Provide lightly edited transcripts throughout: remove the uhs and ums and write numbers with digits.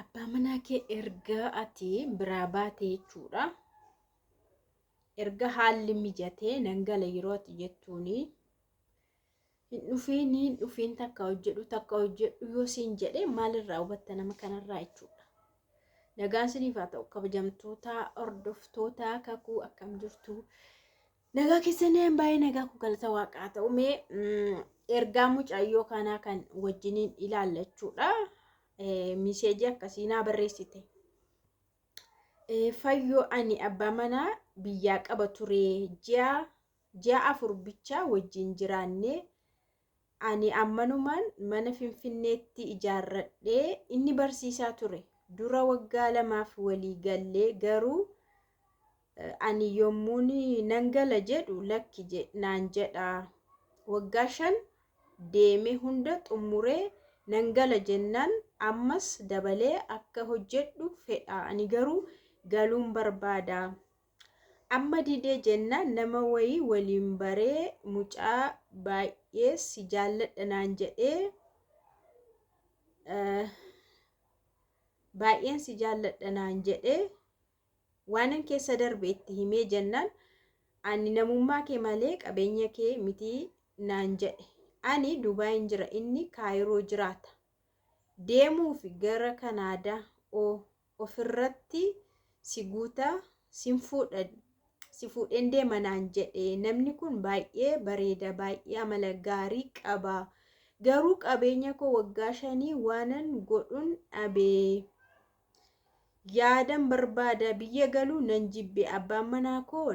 Abbaa manaa kee erga ati biraa baatee jechuudha. Erga haalli mijatee nan gala yeroo ati jettuuni hin dhufiin takka hojjedhu yoo siin jedhe maalirraa hubatta nama kanarraa jechuudha. Nagaan siniif haa ta'u kabajamtoota hordoftoota kakuu akkam jirtu. Nagaa keessaniin baay'ee nagaa ku galata waaqaa ta'u mee ergaa mucayyoo kanaa kan wajjiniin ilaallachuudha. Miseejii akkasii naa barreessite. Fayyoo ani abbaa manaa biyyaa qaba ture ji'a 4 bicha wajjin jiraanne ani ammanumaan mana Finfinneetti ijaarradhee inni barsiisaa ture. Dura waggaa 2 walii gallee garuu ani yommuun nan gala jedhu lakki naan jedha. Waggaa 5 deeme hunda xumuree nan gala jennaan ammas dabalee akka hojjedhu fedha. Ani garuu galuun barbaada. Amma didee jennaan nama wayii waliin baree mucaa baay'ee si jaalladha naan jedhee baay'een si jaalladha naan jedhee waanan keessa darbe itti himee jennaan ani namummaa kee malee qabeenya kee miti naan jedhe. Ani Dubaayin jira inni Kaayiroo jiraata. Deemuuf gara Kanaadaa ofirratti si guutaa si fuudheen deema naan jedhe. Namni kun baay'ee bareeda baay'ee amala gaarii qaba. Garuu qabeenya koo waggaa 5 waanan godhuun dhabee. Yaadan barbaada biyya galuu nan jibbe abbaan manaa koo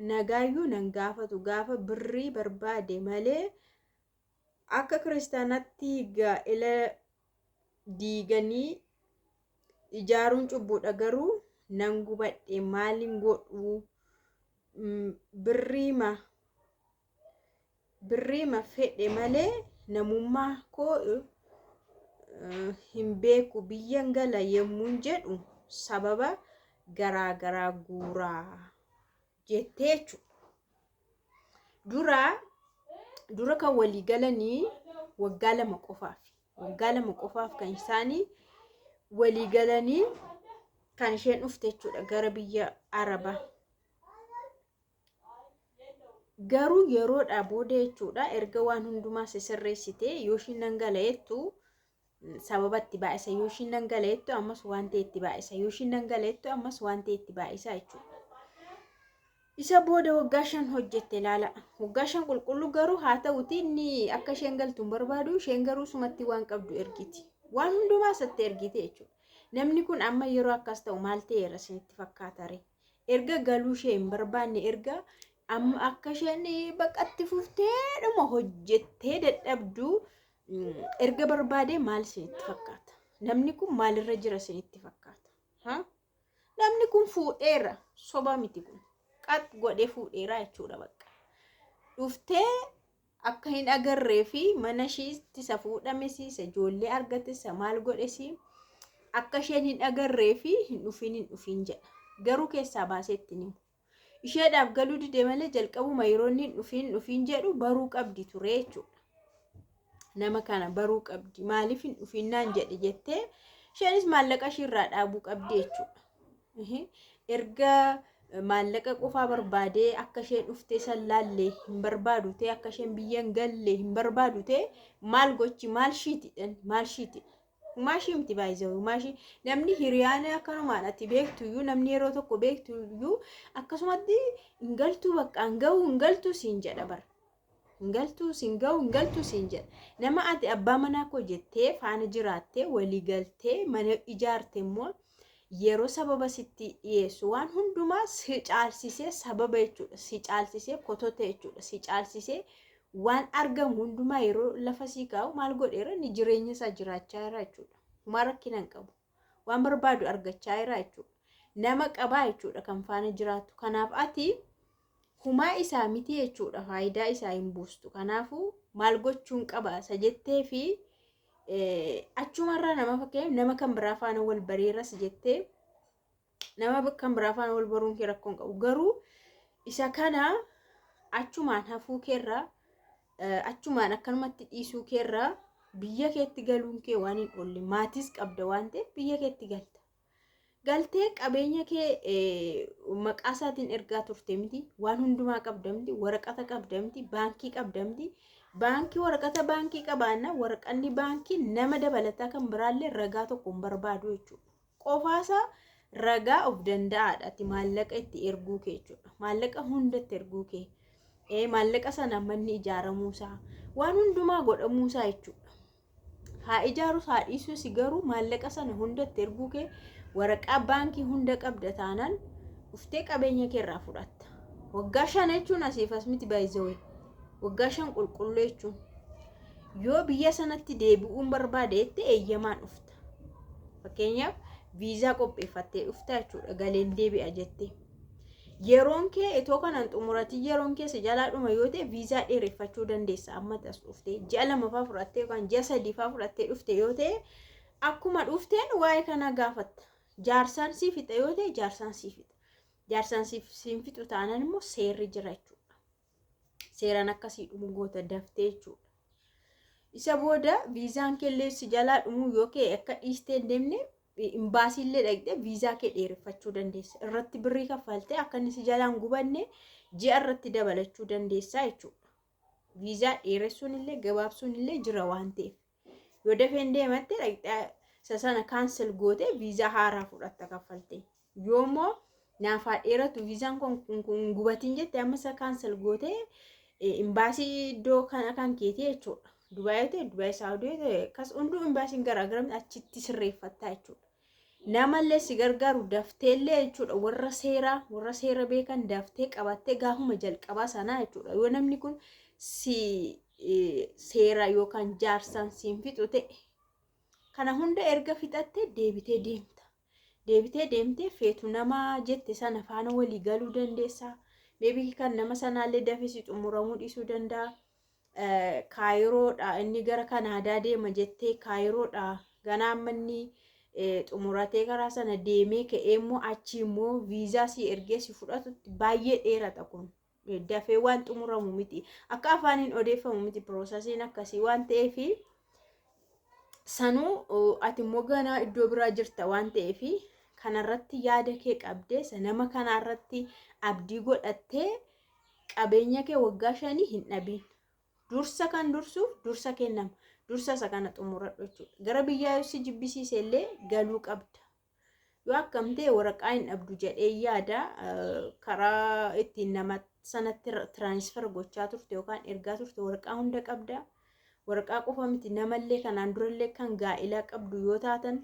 nagaayyuu nan gaafatu gaafa birrii barbaade malee akka kiristaanaatti gaa'ela diiganii ijaaruun cubbuudha. Garuu nan gubadhe maalin godhu birriima fedhe malee namummaa koo hin beeku. Biyyan gala yemmuun jedhu sababa garaa guuraa jettee jechuudha. Dura kan walii galanii waggaa 2 qofaaf. Waggaa 2 qofaaf kan isaanii walii galanii kan isheen dhufte jechuudha gara biyya Arabaa. Garuu yeroodhaa booda jechuudha erga waan hundumaa sirreessite yoo ishiin nan gala jettu sababatti baay'isa. Yoo ishiin nan gala jettu ammas waan ta'etti baay'isa. Yoo ishiin nan gala jettu ammas waan ta'etti baay'isa jechuudha. Isa booda waggaa 5 hojjette ilaala. Waggaa 5 qulqulluu garuu haa ta'uti inni akka isheen galtu hin barbaadu. Isheen garuu sumatti waan qabdu ergiti. Waan hundumaa isatti ergite jechuudha. Namni kun amma yeroo akkas ta'u maal ta'eera isinitti fakkaata ree? Erga galuu ishee hin barbaanne erga amma akka isheen baqatti fufteedhuma hojjettee dadhabdu erga barbaade maal isinitti fakkaata? Namni kun maalirra jira isinitti fakkaata? Namni kun fuudheera soba miti kun. Qat godhee fuudheera jechuudha bakka. Dhuftee akka hin agarree fi mana ishiitti isa fuudhame isa ijoollee argate isa maal godhe akka isheen hin agarree fi hin dhufin jedha. Garuu keessaa baaseetti himu. Isheedhaaf galuu dide malee jalqabuma yeroo hin dhufin jedhu baruu qabdi ture jechuudha. Nama kana baruu qabdi. Maaliif hin dhufinnaan jedhe jettee isheenis maallaqa ishiirraa dhaabuu qabdi jechuudha. Erga maallaqa qofaa barbaadee akka isheen dhuftee sallaallee hin barbaadu ta'e akka isheen biyyan galle hin barbaadu ta'e maal gochi maal shiiti maashii miti baay'isuu maashii namni hiriyaana akkanumaan ati beektuyyuu namni yeroo tokko beektuyyuu akkasumatti hin galtuu bakka hin galtuu siin jedha bara. Hin galtuu siin jedha. Nama ati abbaa manaa koo jettee faana jiraattee walii galtee mana ijaarte immoo yeroo sababa sitti dhiyeessu waan hundumaa si caalsisee sababa jechuudha. Si caalsisee kotote jechuudha. Si caalsisee waan argamu hundumaa yeroo lafa sii kaa'u maal godheera ni jireenya isaa jiraachaa jira jechuudha. Humaa rakkina hin qabu. Waan barbaadu argachaa jira jechuudha. Nama qabaa jechuudha kan faana jiraatu. Kanaaf ati humaa isaa miti jechuudha. Faayidaa isaa hin buustu. Kanaafuu maal gochuun qaba isa jettee fi achumarraa nama fakkeenyaaf nama kan biraa faana wal bareeras jettee nama kan biraa faana wal baruun kee rakkoo hin qabu. Garuu isa kana achumaan hafuu keerraa achumaan akkanumatti dhiisuu keerraa biyya keetti galuun kee waan hin oolle maatis qabda waan ta'eef biyya keetti galta. Galtee qabeenya kee maqaa isaatiin ergaa turte miti, waan hundumaa qabda miti, waraqata qabda miti, baankii qabda miti. Baankii waraqata baankii qabaanna waraqanni baankii nama dabalataa kan biraallee ragaa tokko hin barbaadu jechuudha. Qofaasaa ragaa of danda'aadha ati maallaqa itti erguu kee jechuudha. Maallaqa hundatti erguu kee. Maallaqa sana manni ijaaramuusaa waan hundumaa godhamuusaa jechuudha. Haa ijaarus haa dhiisus garuu maallaqa sana hundatti erguu kee waraqaa baankii hunda qabda taanaan dhuftee qabeenya kee irraa fudhatta. Waggaa 5 jechuun asiif as miti baay'isawee. Waggaa 5 qulqulluu jechuun yoo biyya sanatti deebi'uun barbaadeetti eeyyamaan dhufta. Fakkeenyaaf viizaa qopheeffattee dhufta jechuudha galeen deebi'a jettee. Yeroon kee itoo kanaan xumuratii yeroon kee si jalaa dhuma yoo ta'e viizaa dheereffachuu dandeessa amma as dhuftee ji'a 2 fa'aa fudhattee yookaan ji'a 3 fa'aa fudhattee dhufte yoo ta'e akkuma dhufteen waa'ee kana gaafatta. Jaarsaan si fixa yoo ta'e jaarsaan si fixa. Jaarsaan si fixu taanaan immoo seerri jira jechuudha. Seeraan akkasii dhumu goota daftee jechuudha. Isa booda viizaan keellee si jalaa dhumu yoo kee akka dhiistee hin deemne imbaasiillee dhaqxee viizaa kee dheereffachuu dandeessa. Irratti birrii kaffaltee akka inni si jalaan gubanne ji'a irratti dabalachuu dandeessa jechuudha. Viizaa dheeressuun illee gabaabsuun illee jira waan ta'eef. Yoo dafee hin deematte dhaqxee sana kaansel gootee viizaa haaraa fudhatta kaffaltee. Yoommoo naafaa dheeratu viizaan kun gubatiin jettee amma isa kaansel gootee imbaasii iddoo kana kan keetii jechuudha. Dubaayii ta'e Dubaayii Saawudii ta'e kas hunduu imbaasiin garaagaraa achitti sirreeffattaa jechuudha. Namallee si gargaaru dafteellee jechuudha warra seera beekan daftee qabattee gaafuma jalqabaa sanaa jechuudha. Yoo namni kun seera yookaan jaarsaan siin fixu ta'e kana hunda erga fixattee deebitee deemta. Deebitee deemtee feetu nama jette sana faana walii galuu dandeessa. Meebii kan nama sanaallee dafee xumuramuu dhiisuu danda'a. Kaayiroodha inni gara Kanaadaa deema jettee Kaayiroodha ganaa manni xumuratee karaa sana deemee ka'ee immoo achi immoo viizaa si ergee si fudhatutti baay'ee dheerata kun dafee waan xumuramu miti akka afaaniin odeeffamu miti piroosesiin akkasii waan ta'eef sanuu ati immoo ganaa iddoo biraa jirta waan ta'eef kanarratti yaada kee qabdee nama kanarratti abdii godhattee qabeenya kee waggaa 5 hin dhabiin. Dursa kan dursuuf dursa kennama. Dursa isa kana xumuradhu jechuudha. Gara biyyaa si jibbisiise illee galuu qabda. Yoo akkamtee waraqaa hin dhabdu jedhee yaada karaa ittiin nama sanatti tiraansfer gochaa turte yookaan ergaa turte waraqaa hunda qabda. Waraqaa qofa miti namallee kanaan durallee kan gaa'ilaa qabdu yoo taatan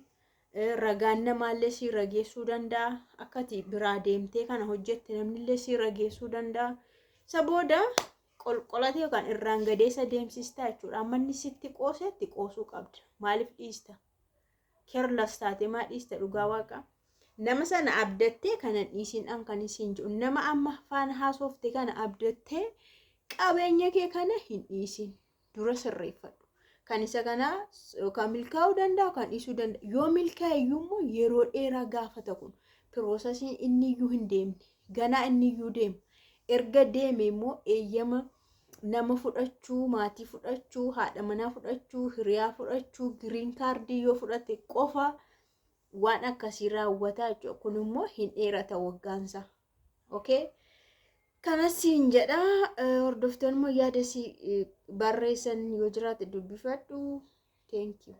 ragaan namaallee si rageessuu danda'a. Akkati biraa deemtee kana hojjette namnillee si rageessuu danda'a. Isa booda qolqolate yookaan irraan gadeessa deemsistaa jechuudha. Amma inni sitti qoosetti qoosuu qabda. Maaliif dhiista? Keerlas taate maa dhiista dhugaa waaqa? Nama sana abdattee kana dhiisiin kan isin jiru. Nama amma faana haasofte kana abdattee qabeenya kee kana hin dhiisin. Dura sirreeffadhu. Kan isa kana yookaan milkaa'uu danda'a yookaan dhiisuu danda'a. Yoo milkaa'e immoo yeroo dheeraa gaafata kun. Piroosesiin inni iyyuu hin deemne. Ganaa inni iyyuu deema. Erga deeme immoo eeyyama nama fudhachuu, maatii fudhachuu, haadha manaa fudhachuu, hiriyaa fudhachuu, giriin kaardii yoo fudhate qofa waan akkasii raawwataa jechuudha. Kun immoo hin dheerata waggaansa. Okay? Kanas hin jedha hordoftoonni immoo yaada si barreessan yoo jiraate dubbifadhu. Thank you.